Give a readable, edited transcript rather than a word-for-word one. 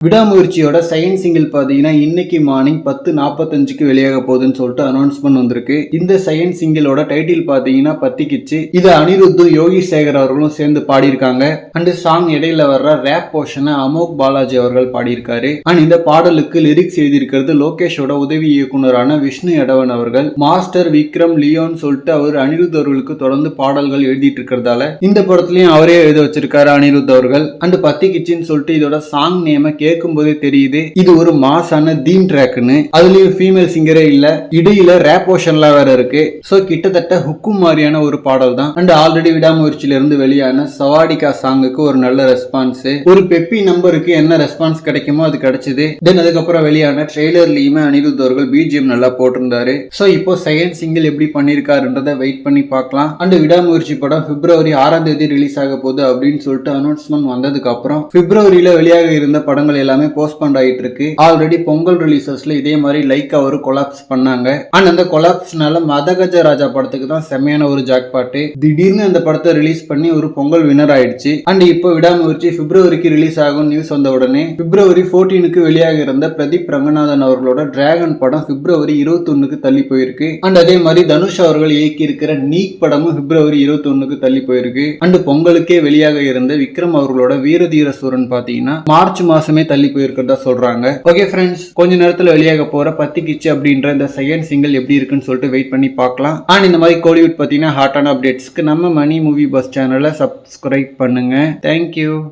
விடாமுயற்சியோட second single பாத்தீங்கன்னா இன்னைக்கு morning 10:45க்கு வெளியாக போகுதுன்னு சொல்லிட்டு அனௌன்ஸ்மெண்ட் வந்திருக்கு. இந்த செகண்ட் சிங்கிளோட டைட்டில் பாத்தீங்கன்னா பத்திக்கிச்சு. இது அனிருத்தும் யோகி சேகர் அவர்களும் சேர்ந்து பாடியிருக்காங்க. அண்ட் சாங் இடையில வர்ற ரேப் போர்ஷனை அமோக் பாலாஜி அவர்கள் பாடியிருக்காரு. அண்ட் இந்த பாடலுக்கு லிரிக்ஸ் எழுதியிருக்கிறது லோகேஷோட உதவி இயக்குனரான விஷ்ணு எடவன் அவர்கள். மாஸ்டர் விக்ரம் லியோன்னு சொல்லிட்டு அவர் அனிருத் அவர்களுக்கு தொடர்ந்து பாடல்கள் எழுதிட்டு இருக்கிறதால இந்த படத்துலயும் அவரே எழுத வச்சிருக்காரு அனிருத் அவர்கள். அண்ட் பத்திக்கிச்சின்னு சொல்லிட்டு இதோட சாங் நேம கேட்கும் போதே தெரியுது இது ஒரு மாசான தீம் ட்ராக்னு. அதுலயும் ஃபீமேல் சிங்கரே இல்ல, இடையில ரேப் போர்ஷன்லாம் வேற இருக்கு. சோ கிட்டத்தட்ட ஹுக்கும் மாதிரியான ஒரு பாடல் தான். அண்ட் ஆல்ரெடி விடாமுயற்சியில இருந்து வெளியான சவாடிகா சாங்குக்கு ஒரு நல்ல ரெஸ்பான்ஸ், ஒரு பெப்பி நம்பருக்கு என்ன ரெஸ்பான்ஸ் கிடைக்குமோ அது கிடைச்சது. தென் அதுக்கப்புறம் வெளியான ட்ரெய்லர்லயுமே அனிருத் அவர்கள் பிஜிஎம் நல்லா போட்டிருந்தாரு. சோ இப்போ செகண்ட் சிங்கிள் எப்படி பண்ணிருக்காருன்றத வெயிட் பண்ணி பார்க்கலாம். அண்ட் விடாமுயற்சி படம் பிப்ரவரி 6ஆம் தேதி ரிலீஸ் ஆக போகுது அப்படின்னு சொல்லிட்டு அனௌன்ஸ்மெண்ட் வந்ததுக்கு அப்புறம் பிப்ரவரியில வெளியாக இருந்த படங்கள் எல்லாமே போஸ்ட்போன் ஆயிட்டு இருக்கு. ஆல்ரெடி பொங்கல் ரிலீசஸ்ல இதே மாதிரி லைக்கா ஒரு கொலாப்ஸ் பண்ணாங்க. அண்ட் அந்த கொலாப்ஸ்னால மதகஜ ராஜா படத்துக்கு தான் செமையான ஒரு ஜாக்பாட்டு. திடீர்னு அந்த படத்தை ரிலீஸ் பண்ணி ஒரு பொங்கல் வினர் ஆயிடுச்சு. அண்ட் இப்போ விடாமுயற்சி பிப்ரவரிக்கு ரிலீஸ் ஆகும் நியூஸ் வந்த உடனே பிப்ரவரி 14க்கு வெளியாக இருந்த பிரதீப் ரங்கநாதன் அவர்களோட டிராகன் படம் பிப்ரவரி 21க்கு தள்ளி போயிருக்கு. அண்ட் அதே மாதிரி தனுஷ் அவர்கள் இயக்கி இருக்கிற நீக் படமும் பிப்ரவரி 21க்கு தள்ளி போயிருக்கு. அண்ட் பொங்கலுக்கே வெளியாக இருந்த விக்ரம் அவர்களோட வீரதீர சூரன் பாத்தீங்கன்னா மார்ச் மாசமே தள்ளி போயிருக்கிறதா சொல்றாங்க. ஓகே ஃப்ரெண்ட்ஸ், கொஞ்ச நேரத்துல வெளியாக போற பத்திக்கிச்சு அப்படின்ற இந்த செகண்ட் சிங்கிள் எப்படி இருக்குன்னு சொல்லிட்டு வெயிட் பண்ணி பார்க்கலாம். அண்ட் இந்த மாதிரி கோலிவுட் பத்தினா ஹாட்டான அப்டேட்ஸ்க்கு நம்ம மணி மூவி பஸ் சேனலை சப்ஸ்கிரைப் பண்ணுங்க. தேங்க்யூ.